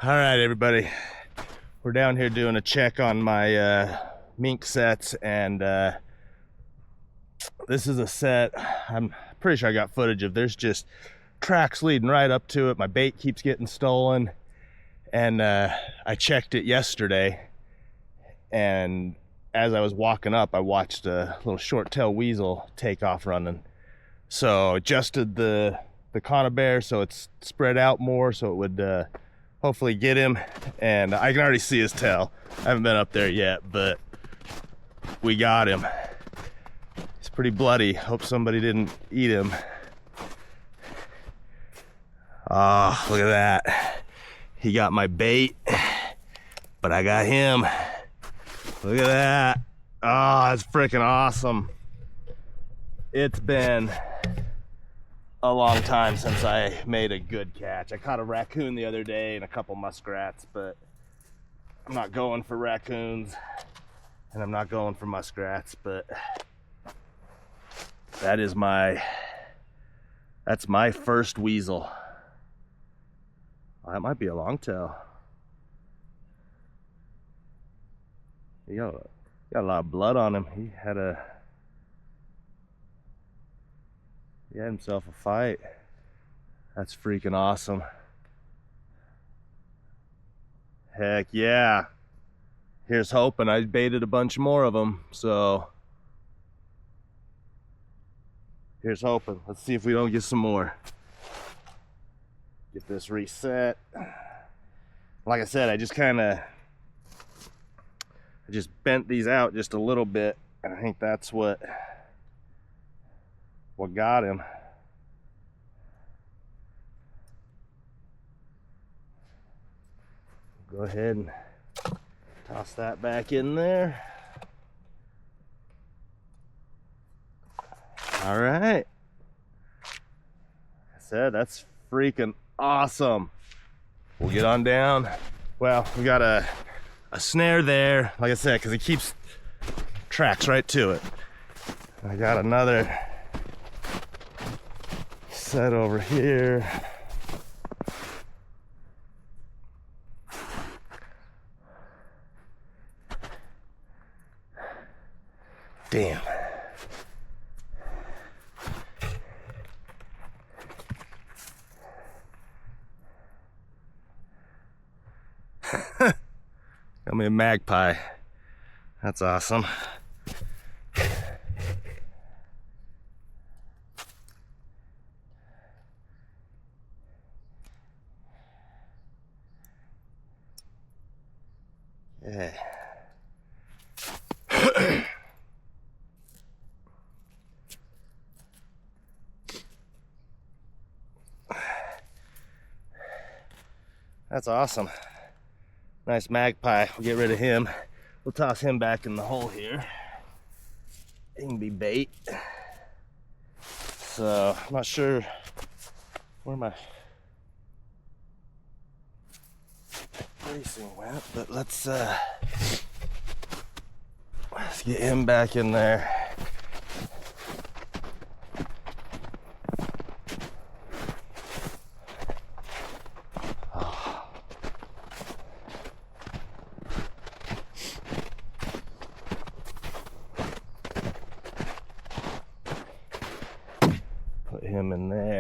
All right, everybody. We're down here doing a check on my mink sets, and this is a set I'm pretty sure I got footage of. There's just tracks leading right up to it. My bait keeps getting stolen, and I checked it yesterday, and as I was walking up, I watched a little short-tailed weasel take off running. So adjusted the conibear so it's spread out more, so it would hopefully get him. And I can already see his tail. I haven't been up there yet, but we got him. He's pretty bloody. Hope somebody didn't eat him. Oh, look at that. He got my bait, but I got him. Look at that. Oh, that's freaking awesome. It's been a long time since I made a good catch. I caught a raccoon the other day and a couple muskrats, but I'm not going for raccoons and I'm not going for muskrats, but that's my first weasel. Oh, that might be a longtail. He got a lot of blood on him. He had himself a fight. That's freaking awesome. Heck yeah. Here's hoping. I baited a bunch more of them, so here's hoping. Let's see if we don't get some more. Get this reset. Like I said, I just bent these out just a little bit, and I think that's what got him. Go ahead and toss that back in there. All right. Like I said, that's freaking awesome. We'll get on down. Well, we got a snare there, like I said, because it keeps tracks right to it. I got another set over here. Damn. Got me a magpie. That's awesome. Yeah. That's awesome. Nice magpie. We'll get rid of him. We'll toss him back in the hole here. He can be bait. So I'm not sure where my racing went, but let's get him back in there. Put him in there.